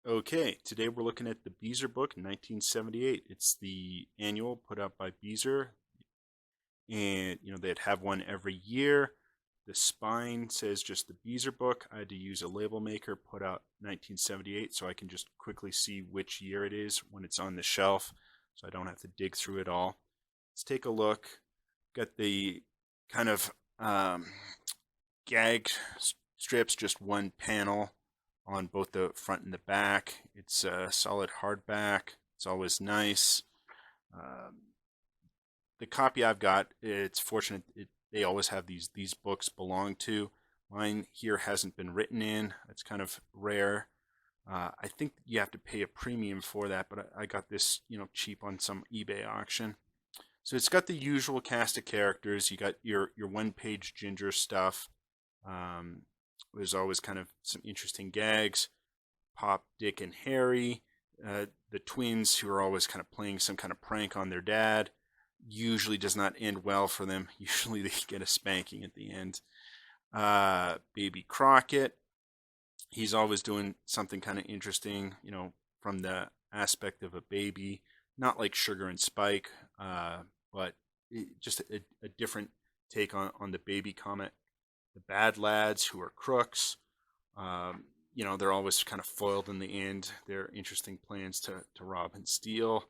Okay, today we're looking at the Beezer book, 1978. It's the annual put out by Beezer, and they'd have one every year. The spine says just the Beezer book. I had to use a label maker, put out 1978, so I can just quickly see which year it is when it's on the shelf, so I don't have to dig through it all. Let's take a look. Got the kind of gag strips, just one panel on both the front and the back. It's a solid hardback. It's always nice. The copy I've got, it's fortunate they always have these books belong to. Mine here hasn't been written in. It's kind of rare. I think you have to pay a premium for that, but I got this cheap on some eBay auction. So it's got the usual cast of characters. You got your one-page Ginger stuff. There's always kind of some interesting gags. Pop, Dick, and Harry, the twins who are always kind of playing some kind of prank on their dad. Usually does not end well for them. Usually they get a spanking at the end. Baby Crockett, he's always doing something kind of interesting, from the aspect of a baby. Not like Sugar and Spike, but just a different take on the baby comic. The bad lads who are crooks, they're always kind of foiled in the end. They're interesting plans to rob and steal.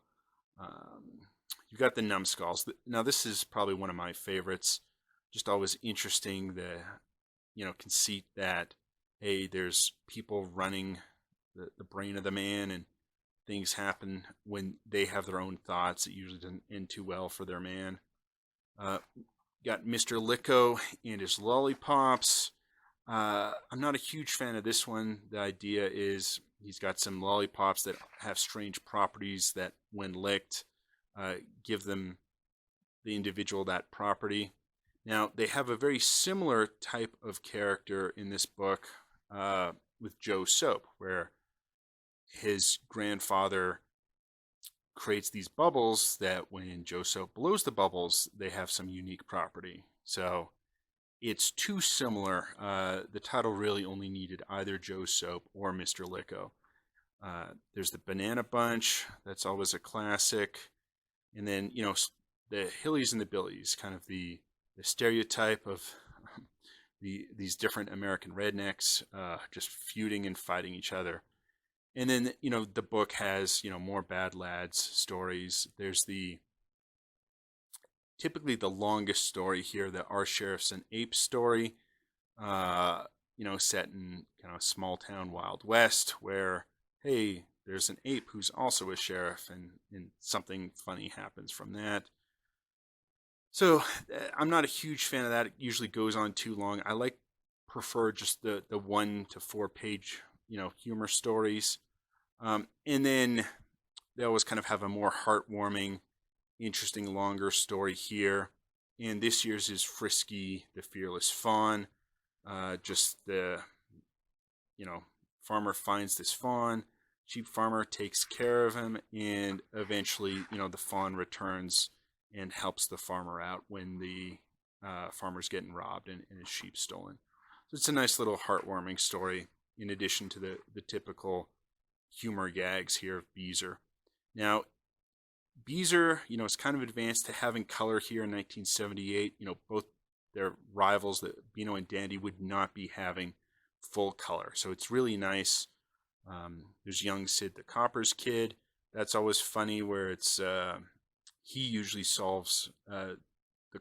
You've got the numbskulls. Now this is probably one of my favorites. Just always interesting, the conceit that, hey, there's people running the brain of the man, and things happen when they have their own thoughts. It usually doesn't end too well for their man. Got Mr. Licko and his lollipops. I'm not a huge fan of this one. The idea is he's got some lollipops that have strange properties that, when licked, give them the individual that property. Now, they have a very similar type of character in this book with Joe Soap, where his grandfather creates these bubbles that when Joe Soap blows the bubbles, they have some unique property. So it's too similar. The title really only needed either Joe Soap or Mr. Licko. There's the Banana Bunch. That's always a classic. And then, the Hillies and the Billies, kind of the stereotype of these different American rednecks just feuding and fighting each other. And then, the book has, more bad lads stories. There's typically the longest story here, the Our Sheriff's an Ape story, set in kind of small town Wild West, where, hey, there's an ape who's also a sheriff, and something funny happens from that. So I'm not a huge fan of that. It usually goes on too long. I prefer just the 1 to 4 page, humor stories. And then they always kind of have a more heartwarming, interesting, longer story here. And this year's is Frisky, the Fearless Fawn. Just the, farmer finds this fawn. Sheep farmer takes care of him, and eventually, the fawn returns and helps the farmer out when the farmer's getting robbed and his sheep stolen. So it's a nice little heartwarming story, in addition to the typical humor gags here of Beezer. Now, Beezer, is kind of advanced to having color here in 1978. Both their rivals, the Beano and Dandy, would not be having full color. So it's really nice. There's young Sid the Copper's kid. That's always funny, where it's he usually solves the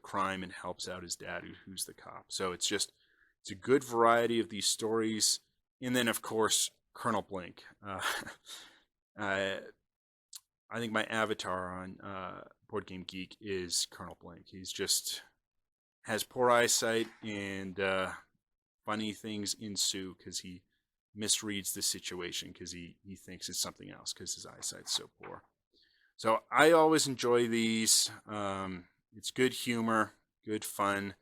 crime and helps out his dad, who's the cop. So it's a good variety of these stories. And then, of course, Colonel Blink. I think my avatar on Board Game Geek is Colonel Blink. He's just has poor eyesight, and funny things ensue because he misreads the situation, because he thinks it's something else because his eyesight's so poor. So I always enjoy these. It's good humor, good fun.